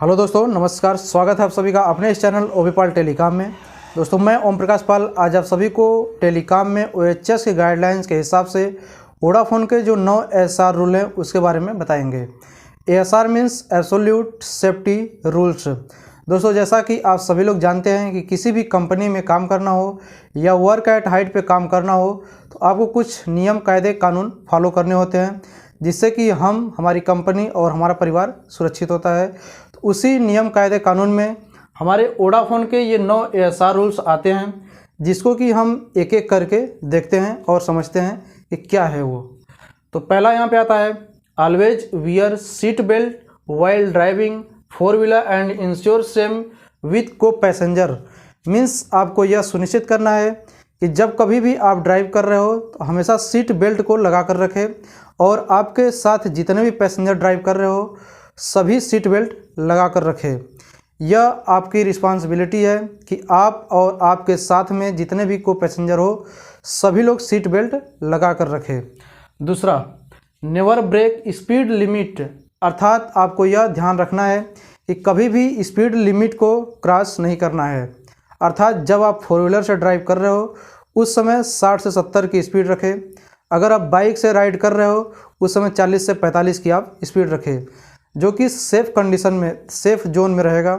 Hello दोस्तों, नमस्कार। स्वागत है आप सभी का अपने इस चैनल ओवीपाल टेलीकॉम में। दोस्तों, मैं ओम प्रकाश पाल आज आप सभी को टेलीकॉम में OHS के गाइडलाइंस के हिसाब से वोडाफोन के जो 9 ASR रूल हैं उसके बारे में बताएंगे। ASR means absolute safety rules. दोस्तों, जैसा कि आप सभी लोग जानते हैं कि किसी भी कंपनी में काम करना हो या वर्क एट हाइट पे काम करना हो तो आपको कुछ नियम कायदे कानून फॉलो करने होते हैं, जिससे कि हमारी कंपनी और हमारा परिवार सुरक्षित होता है। तो उसी नियम कायदे कानून में हमारे वोडाफोन के ये 9 ASR रूल्स आते हैं, जिसको कि हम एक एक करके देखते हैं और समझते हैं कि क्या है वो। तो पहला यहाँ पे आता है, always wear seat belt while driving 4 wheeler and ensure same with को पैसेंजर। मीन्स आपको यह सुनिश्चित करना है कि जब कभी भी आप ड्राइव कर रहे हो तो हमेशा सीट बेल्ट को लगा कर रखें और आपके साथ जितने भी पैसेंजर ड्राइव कर रहे हो सभी सीट बेल्ट लगा कर रखें। यह आपकी रिस्पॉन्सिबिलिटी है कि आप और आपके साथ में जितने भी को पैसेंजर हो सभी लोग सीट बेल्ट लगा कर रखें। दूसरा, नेवर ब्रेक स्पीड लिमिट, अर्थात आपको यह ध्यान रखना है कि कभी भी स्पीड लिमिट को क्रॉस नहीं करना है। अर्थात जब आप 4 व्हीलर से ड्राइव कर रहे हो उस समय 60 से 70 की स्पीड रखें। अगर आप बाइक से राइड कर रहे हो उस समय 40 से 45 की आप स्पीड रखें, जो कि सेफ़ कंडीशन में, सेफ़ जोन में रहेगा।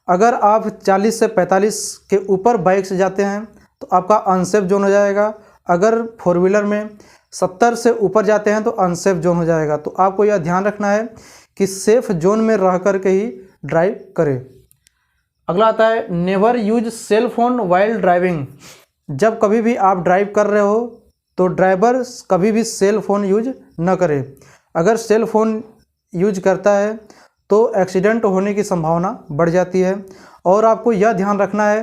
अगर आप 40 से 45 के ऊपर बाइक से जाते हैं तो आपका अनसेफ जोन हो जाएगा। अगर 4 व्हीलर में 70 से ऊपर जाते हैं तो अनसेफ जोन हो जाएगा। तो आपको यह ध्यान रखना है कि सेफ़ जोन में रह कर के ही ड्राइव करें। अगला आता है, never use cell phone while driving. जब कभी भी आप ड्राइव कर रहे हो तो ड्राइवर कभी भी सेल फ़ोन यूज न करे। अगर सेल फ़ोन यूज करता है तो एक्सीडेंट होने की संभावना बढ़ जाती है। और आपको यह ध्यान रखना है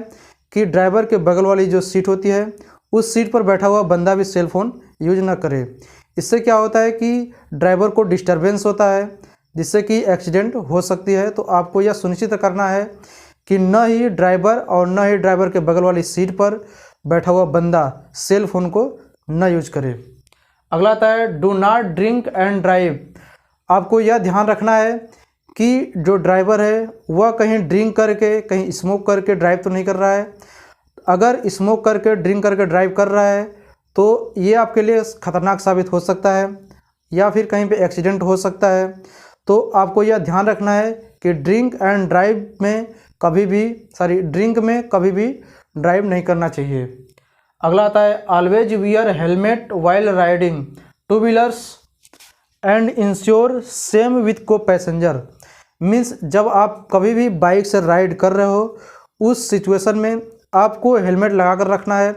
कि ड्राइवर के बगल वाली जो सीट होती है उस सीट पर बैठा हुआ बंदा भी सेल फ़ोन यूज न करे। इससे क्या होता है कि ड्राइवर को डिस्टरबेंस होता है, जिससे कि एक्सीडेंट हो सकती है। तो आपको यह सुनिश्चित करना है कि न ही ड्राइवर और न ही ड्राइवर के बगल वाली सीट पर बैठा हुआ बंदा सेल फ़ोन को न यूज करे। अगला आता है, do not drink and drive. आपको यह ध्यान रखना है कि जो ड्राइवर है वह कहीं ड्रिंक करके, कहीं स्मोक करके ड्राइव तो नहीं कर रहा है। अगर स्मोक करके, ड्रिंक करके ड्राइव कर रहा है तो ये आपके लिए ख़तरनाक साबित हो सकता है या फिर कहीं पे एक्सीडेंट हो सकता है। तो आपको यह ध्यान रखना है कि ड्रिंक में कभी भी ड्राइव नहीं करना चाहिए। अगला आता है, always wear helmet while riding 2 wheelers and ensure same with को पैसेंजर। मीन्स जब आप कभी भी बाइक से राइड कर रहे हो उस सिचुएशन में आपको हेलमेट लगा कर रखना है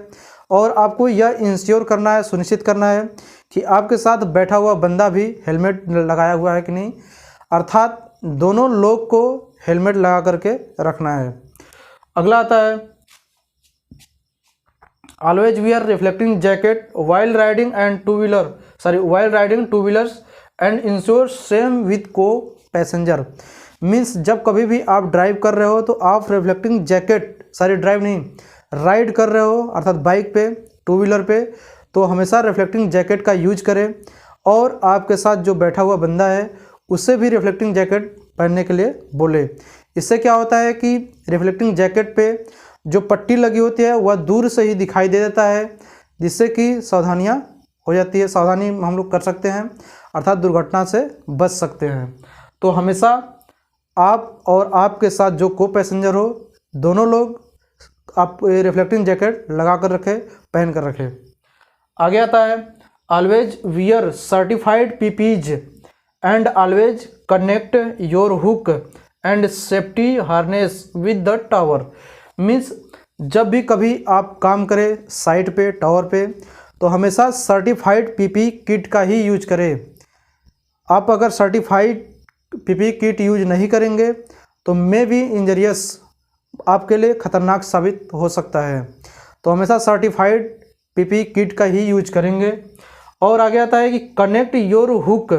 और आपको यह इंश्योर करना है, सुनिश्चित करना है कि आपके साथ बैठा हुआ बंदा भी हेलमेट लगाया हुआ है कि नहीं। अर्थात दोनों लोग को हेलमेट लगा करके रखना है। अगला आता है, always wear reflecting jacket while riding 2 wheelers and ensure same with को पैसेंजर। मीन्स जब कभी भी आप ड्राइव कर रहे हो तो आप रिफ्लेक्टिंग जैकेट, राइड कर रहे हो अर्थात बाइक पे, 2 व्हीलर पे, तो हमेशा रिफ्लेक्टिंग जैकेट का यूज करें और आपके साथ जो बैठा हुआ बंदा है उससे भी रिफ्लेक्टिंग जैकेट पहनने के लिए बोले। इससे क्या होता है कि रिफ्लेक्टिंग जैकेट पे जो पट्टी लगी होती है वह दूर से ही दिखाई दे देता है, जिससे कि सावधानियाँ हो जाती है, सावधानी हम लोग कर सकते हैं, अर्थात दुर्घटना से बच सकते हैं। तो हमेशा आप और आपके साथ जो को पैसेंजर हो दोनों लोग आप रिफ्लेक्टिंग जैकेट लगा कर रखें, पहन कर रखें। आगे आता है, always wear certified PPEs and always connect your hook and safety harness with the tower. Means जब भी कभी आप काम करें साइट पे, टावर पे, तो हमेशा सर्टिफाइड PPE किट का ही यूज करें। आप अगर सर्टिफाइड PPE किट यूज नहीं करेंगे तो मे बी इंजरियस, आपके लिए ख़तरनाक साबित हो सकता है। तो हमेशा सर्टिफाइड PPE किट का ही यूज करेंगे। और आगे आता है कि कनेक्ट योर हुक।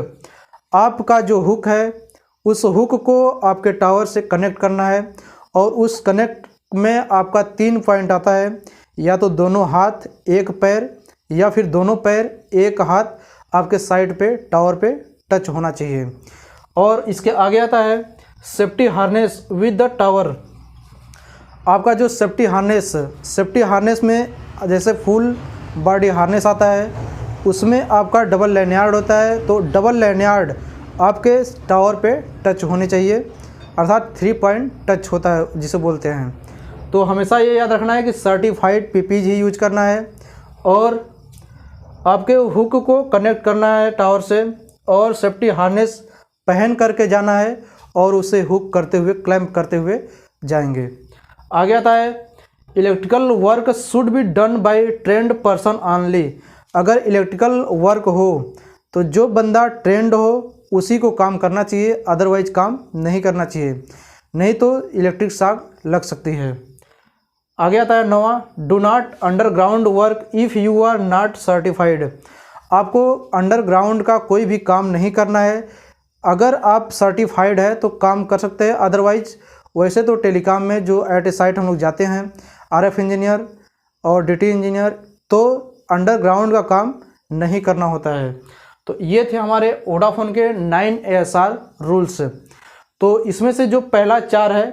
आपका जो हुक है उस हुक को आपके टावर से कनेक्ट करना है और उस कनेक्ट में आपका 3 पॉइंट आता है, या तो दोनों हाथ एक पैर या फिर दोनों पैर एक हाथ आपके साइड पे टावर पे टच होना चाहिए। और इसके आगे आता है safety harness with the tower. आपका जो सेफ्टी हार्नेस में जैसे फुल बॉडी हार्नेस आता है, उसमें आपका डबल लैनियार्ड होता है। तो डबल लैनियार्ड आपके टावर पे टच होने चाहिए, अर्थात 3 पॉइंट टच होता है जिसे बोलते हैं। तो हमेशा ये याद रखना है कि सर्टिफाइड पीपीज ही यूज करना है, और आपके हुक को कनेक्ट करना है टावर से, और सेफ्टी हार्नेस पहन करके जाना है, और उसे हुक करते हुए क्लैंप करते हुए जाएंगे। आगे आता है electrical work should be done by trend person only. अगर इलेक्ट्रिकल वर्क हो तो जो बंदा ट्रेंड हो उसी को काम करना चाहिए, अदरवाइज काम नहीं करना चाहिए, नहीं तो इलेक्ट्रिक शॉक लग सकती है। आगे आता है 9वां, do not underground work if you are not certified. आपको अंडरग्राउंड का कोई भी काम नहीं करना है, अगर आप सर्टिफाइड है तो काम कर सकते हैं, अदरवाइज वैसे तो टेलीकॉम में जो एट ए साइट हम लोग जाते हैं आरएफ इंजीनियर और डीटी इंजीनियर, तो अंडरग्राउंड का काम नहीं करना होता है। तो ये थे हमारे वोडाफोन के 9 ASR रूल्स। तो इसमें से जो पहला 4 है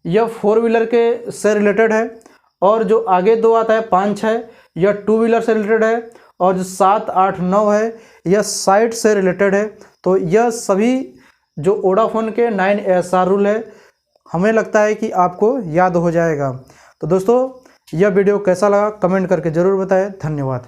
यह 4 व्हीलर के से रिलेटेड है, और जो आगे 2 आता है 5, 6 यह 2 व्हीलर से रिलेटेड है, और जो 7, 8, 9 है यह साइट से रिलेटेड है। तो यह सभी जो वोडाफोन के 9 ASR रूल है, हमें लगता है कि आपको याद हो जाएगा। तो दोस्तों, यह वीडियो कैसा लगा कमेंट करके ज़रूर बताएं। धन्यवाद।